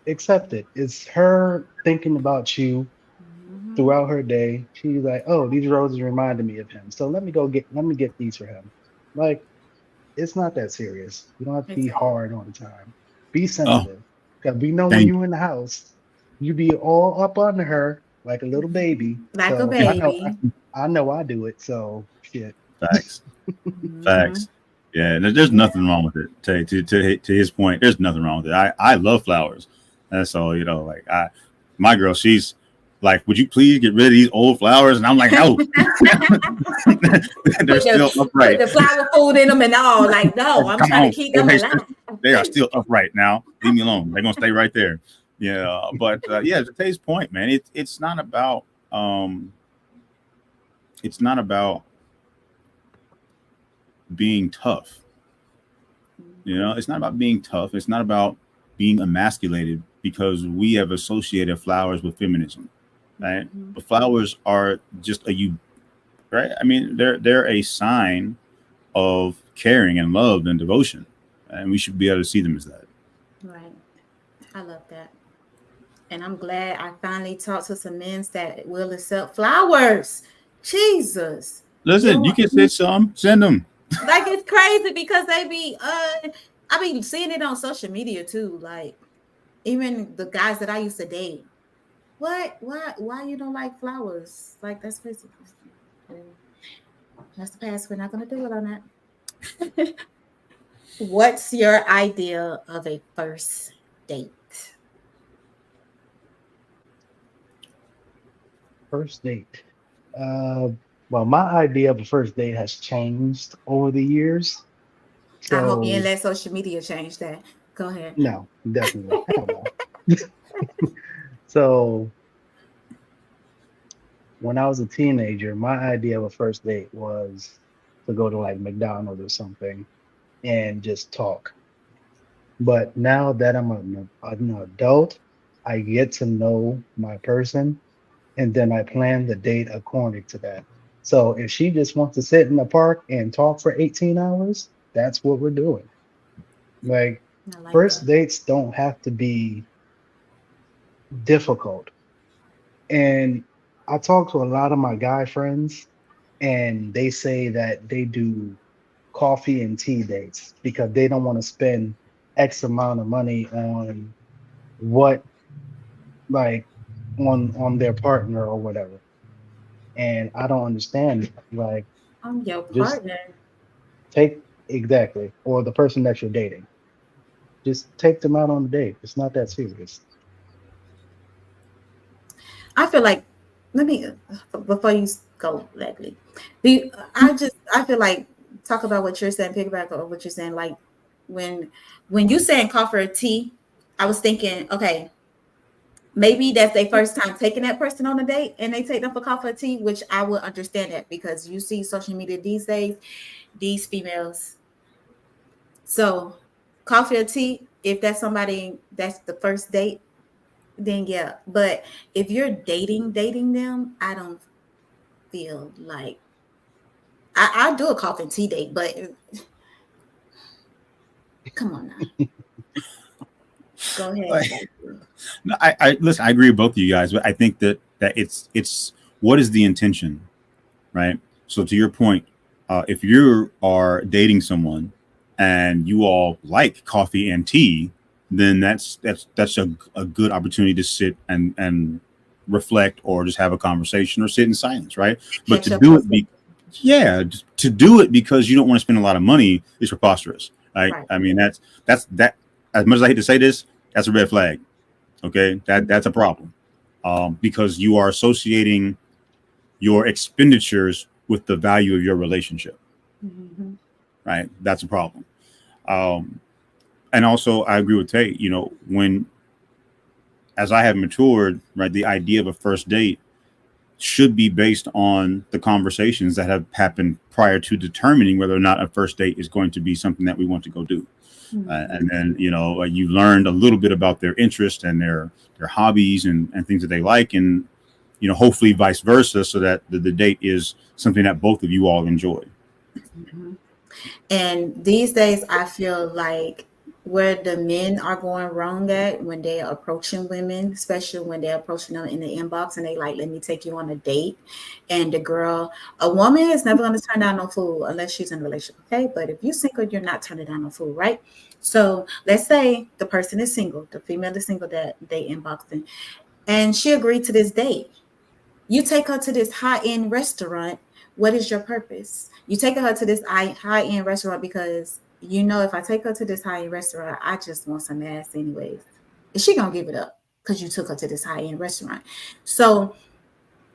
Accept it. It's her thinking about you Mhm. throughout her day. She's like, oh, these roses reminded me of him. So let me get these for him. Like, it's not that serious. You don't have to be Exactly. hard all the time. Be Oh, sensitive. Because we know when thank you're in the house, you be all up under her like a little baby. Like a So you. baby. I know I do it. So shit. Facts, Mhm. facts. Yeah, and there's Yeah. nothing wrong with it. To his point, there's nothing wrong with it. I love flowers. That's all, you know. Like my girl, she's like, would you please get rid of these old flowers? And I'm like, no, they're Put the still put upright. the flower food in them and all. Like, no, I'm Come trying to on, keep them alive. they are still upright now. Leave me alone. They're gonna stay right there. Yeah, but yeah, to Tay's point, man, um, it's not about being tough. You know, it's not about being tough. It's not about being emasculated because we have associated flowers with feminism, right? Mm-hmm. But flowers are just right? I mean, they're a sign of caring and love and devotion, and we should be able to see them as that. Right. I love that. And I'm glad I finally talked to some men that will accept flowers. Jesus. Listen, you can send them. Like it's crazy because they be I be seeing it on social media too. Like even the guys that I used to date. What? Why you don't like flowers? Like that's crazy. That's the past. We're not gonna do it on that. What's your idea of a first date? First date. Well, my idea of a first date has changed over the years. I hope you So didn't let social media change that. Go ahead. no, definitely. Hell no. So when I was a teenager, my idea of a first date was to go to like McDonald's or something and just talk. But now that I'm an adult, I get to know my person and then I plan the date according to that. So if she just wants to sit in the park and talk for 18 hours, that's what we're doing. Like, I like first that. dates don't have to be difficult. And I talk to a lot of my guy friends, and they say that they do coffee and tea dates because they don't want to spend X amount of money on what, like, on their partner or whatever. And I don't understand. Like, I'm your just partner. take exactly, or the person that you're dating. Just take them out on a date. It's not that serious. I feel like let me before you go, Leslie. I feel like talk about what you're saying, piggyback on what you're saying. Like when when you saying coffee or tea, I was thinking, okay, maybe that's their first time taking that person on a date and they take them for coffee or tea, which I would understand that because you see social media these days, these females. So coffee or tea, if that's somebody that's the first date, then yeah. But if you're dating them, I don't feel like I do a coffee and tea date, but come on now. Go ahead. Like, no, I listen. I agree with both of you guys, but I think that it's what is the intention, right? So to your point, if you are dating someone and you all like coffee and tea, then that's a good opportunity to sit and reflect or just have a conversation or sit in silence, right? But Catch to up do on it, to do it because you don't want to spend a lot of money is preposterous, right? right. I mean, that. As much as I hate to say this, that's a red flag. Okay, that's a problem, because you are associating your expenditures with the value of your relationship, Mm-hmm. right? That's a problem. Um, and also, I agree with Tate. You know, when as I have matured, right, the idea of a first date should be based on the conversations that have happened prior to determining whether or not a first date is going to be something that we want to go do. Mm-hmm. And then you learned a little bit about their interests and their hobbies and things that they like, and hopefully vice versa, so that the date is something that both of you all enjoy. Mm-hmm. And these days, I feel like where the men are going wrong at when they're approaching women, especially when they're approaching them in the inbox and they like, let me take you on a date. And a woman is never going to turn down no fool unless she's in a relationship. Okay. But if you're single, you're not turning down no fool, right? So let's say the person is single, the female is single that they inboxing, and she agreed to this date. You take her to this high-end restaurant. What is your purpose? You take her to this high-end restaurant because if I take her to this high-end restaurant, I just want some ass anyways. And she gonna give it up because you took her to this high-end restaurant. So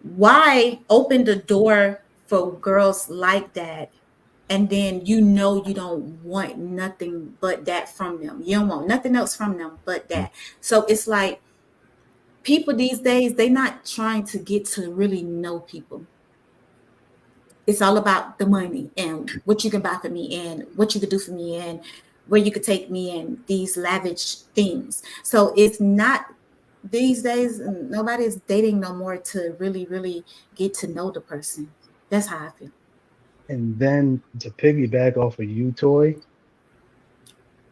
why open the door for girls like that? And then you don't want nothing but that from them. You don't want nothing else from them but that. So it's like people these days, they're not trying to get to really know people. It's all about the money and what you can buy for me and what you can do for me and where you could take me in these lavish things. So it's not these days, nobody is dating no more to really, really get to know the person. That's how I feel. And then to piggyback off of you, Toy,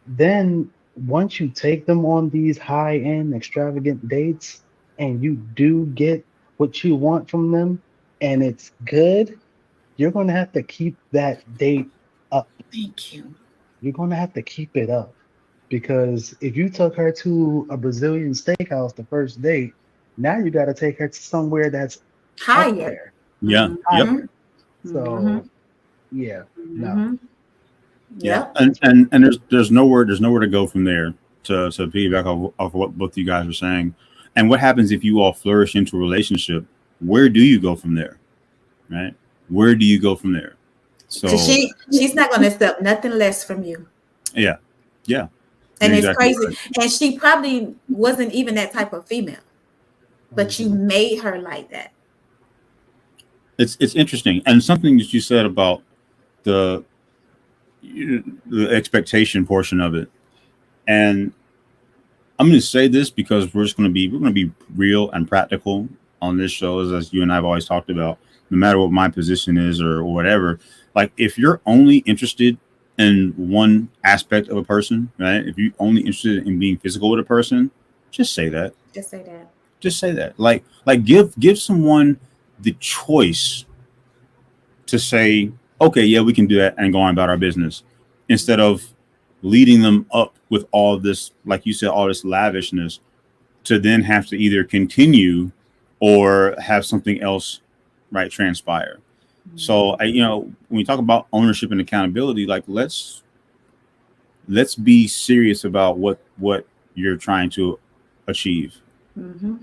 then once you take them on these high-end extravagant dates and you do get what you want from them and it's good, you're going to have to keep that date up. Thank you. You're going to have to keep it up because if you took her to a Brazilian steakhouse the first date, now you got to take her to somewhere that's up Higher. there. Yeah. Yep. Higher. So, Mhm. yeah, no. Mhm. Yeah. Yep. And there's nowhere to go from there to piggyback off what both you guys are saying. And what happens if you all flourish into a relationship? Where do you go from there? Right? Where do you go from there? So Because she's not going to accept nothing less from you. yeah. And You're it's exactly crazy. right. And she probably wasn't even that type of female, but you made her like that. It's interesting, and something that you said about the expectation portion of it. And I'm going to say this because we're going to be real and practical on this show, as you and I've always talked about. No matter what my position is or whatever, like if you're only interested in one aspect of a person, right? If you're only interested in being physical with a person, just say that. Just say that. Just say that. Like give someone the choice to say, okay, yeah, we can do that and go on about our business, instead of leading them up with all of this, like you said, all this lavishness, to then have to either continue or have something else, right, transpire. So when we talk about ownership and accountability, like let's be serious about what you're trying to achieve. Mm-hmm.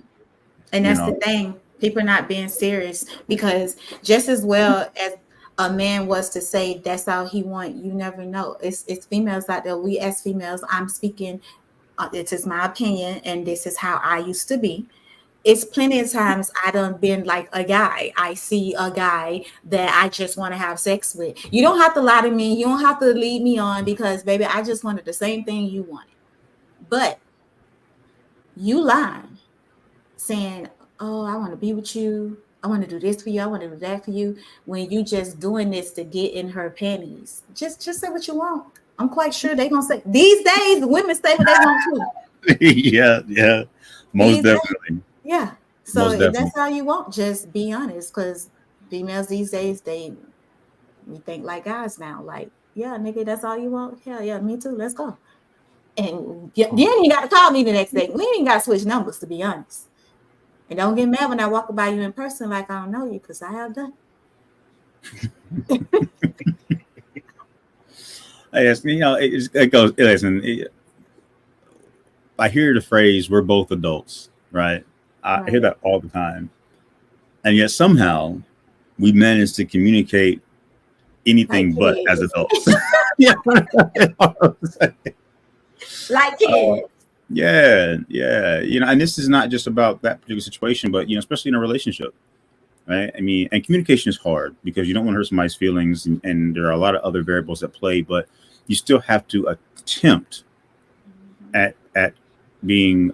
And that's the thing. People are not being serious, because just as well as a man was to say that's all he want, you never know. It's females out there. We as females, I'm speaking, this is my opinion, and this is how I used to be. It's plenty of times I done been like a guy. I see a guy that I just want to have sex with. You don't have to lie to me. You don't have to lead me on, because baby, I just wanted the same thing you wanted. But you lying, saying, oh, I want to be with you. I want to do this for you. I want to do that for you. When you just doing this to get in her panties. Just say what you want. I'm quite sure they're going to say, these days, women say what they want to. Yeah. Most definitely. Yeah. So if that's all you want, just be honest, because females these days, we think like guys now. Like, yeah, nigga, that's all you want? Hell yeah, me too. Let's go. And then you got to call me the next day. We ain't got to switch numbers, to be honest. And don't get mad when I walk by you in person like I don't know you, because I have done. It goes. Listen, I hear the phrase "we're both adults," right? I hear that all the time, and yet somehow we manage to communicate anything but as adults. Yeah, like kids. Yeah. And this is not just about that particular situation, but especially in a relationship, right? I mean, and communication is hard because you don't want to hurt somebody's feelings, and there are a lot of other variables at play, but you still have to attempt at being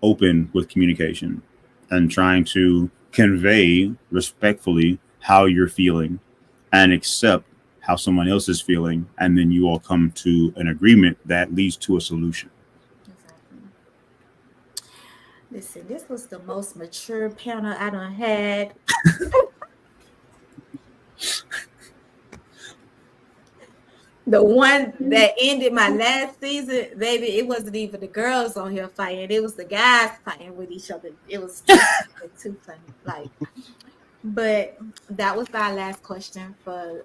open with communication and trying to convey respectfully how you're feeling and accept how someone else is feeling, and then you all come to an agreement that leads to a solution. Listen, this was the most mature panel I done had. The one that ended my last season, baby, it wasn't even the girls on here fighting. It was the guys fighting with each other. It was too funny. Like, but that was our last question for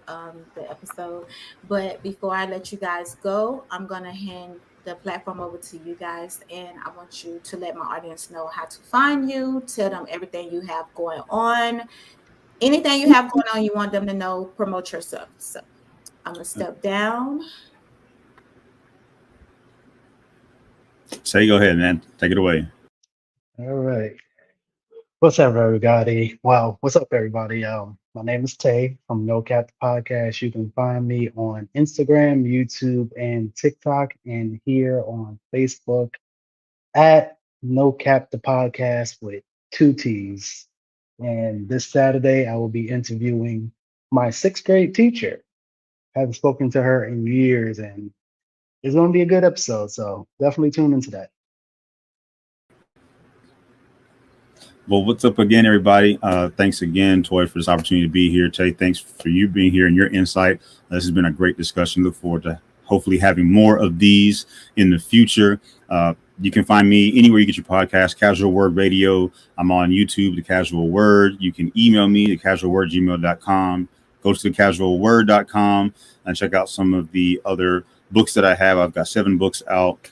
the episode. But before I let you guys go, I'm going to hand the platform over to you guys, and I want you to let my audience know how to find you. Tell them everything you have going on. Anything you have going on, you want them to know, promote yourself. So I'm going to step down. Say, go ahead, man. Take it away. All right. What's up, everybody? Wow. What's up, everybody? My name is Tay from No Cap the Podcast. You can find me on Instagram, YouTube, and TikTok, and here on Facebook at No Cap the Podcast with two T's. And this Saturday, I will be interviewing my sixth grade teacher. Haven't spoken to her in years, and it's going to be a good episode. So definitely tune into that. Well, what's up again, everybody? Thanks again, Toy, for this opportunity to be here. Tay, thanks for you being here and your insight. This has been a great discussion. Look forward to hopefully having more of these in the future. You can find me anywhere you get your podcast, Casual Word Radio. I'm on YouTube, The Casual Word. You can email me, thecasualword@gmail.com. Go to thecasualword.com and check out some of the other books that I have. I've got 7 books out.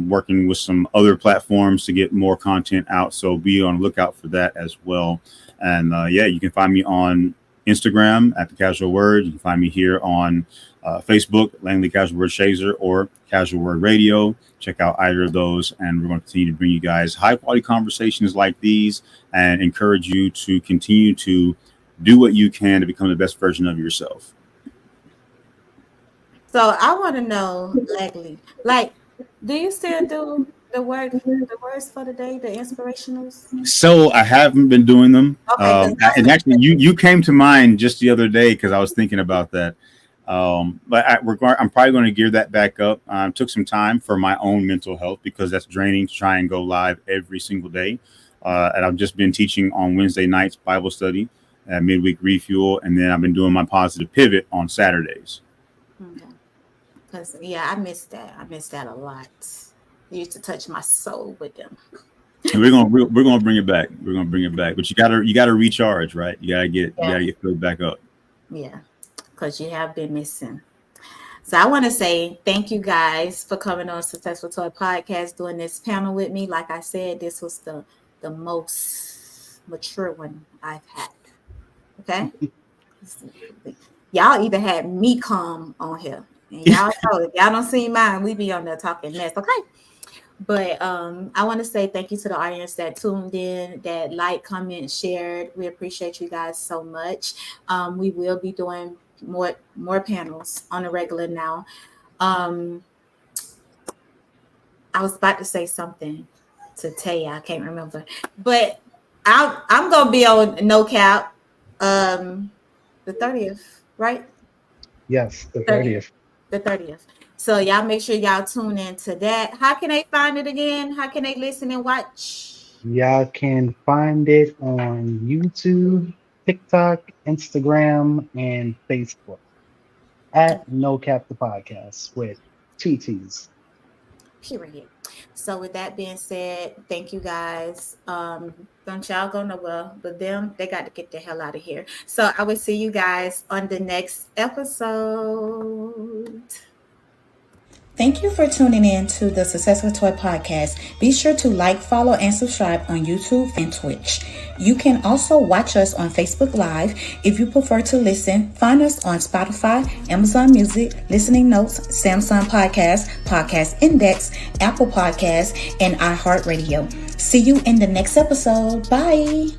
Working with some other platforms to get more content out. So be on the lookout for that as well. And you can find me on Instagram at The Casual Word. You can find me here on Facebook, Langley Casual Word Shazer or Casual Word Radio. Check out either of those. And we're going to continue to bring you guys high quality conversations like these and encourage you to continue to do what you can to become the best version of yourself. So I want to know, Langley, do you still do the words for the day, the inspirationals? So I haven't been doing them. Okay, and actually, you came to mind just the other day because I was thinking about that. But I'm probably going to gear that back up. Took some time for my own mental health because that's draining to try and go live every single day. And I've just been teaching on Wednesday nights Bible study, midweek refuel, and then I've been doing my positive pivot on Saturdays. Okay. Because I missed that. I missed that a lot. It used to touch my soul with them. And we're gonna bring it back. We're gonna bring it back. But you gotta recharge, right? You gotta get filled back up. Yeah, because you have been missing. So I want to say thank you guys for coming on Successful Toy Podcast, doing this panel with me. Like I said, this was the most mature one I've had. Okay. Y'all even had me calm on here. And y'all know if y'all don't see mine, we be on there talking mess, okay? But I want to say thank you to the audience that tuned in, that liked, comment, shared. We appreciate you guys so much. We will be doing more panels on a regular now. I was about to say something to Tay, I can't remember, but I'm gonna be on No Cap the 30th, right? Yes, the 30th. The 30th. So y'all make sure y'all tune in to that. How can they find it again? How can they listen and watch? Y'all can find it on YouTube, TikTok, Instagram, and Facebook at No Cap the Podcast with 2 T's. Period. So with that being said, thank you guys. Don't y'all go nowhere, but they got to get the hell out of here. So I will see you guys on the next episode. Thank you for tuning in to the Successful Toy Podcast. Be sure to like, follow, and subscribe on YouTube and Twitch. You can also watch us on Facebook Live. If you prefer to listen, find us on Spotify, Amazon Music, Listening Notes, Samsung Podcast, Podcast Index, Apple Podcasts, and iHeartRadio. See you in the next episode. Bye.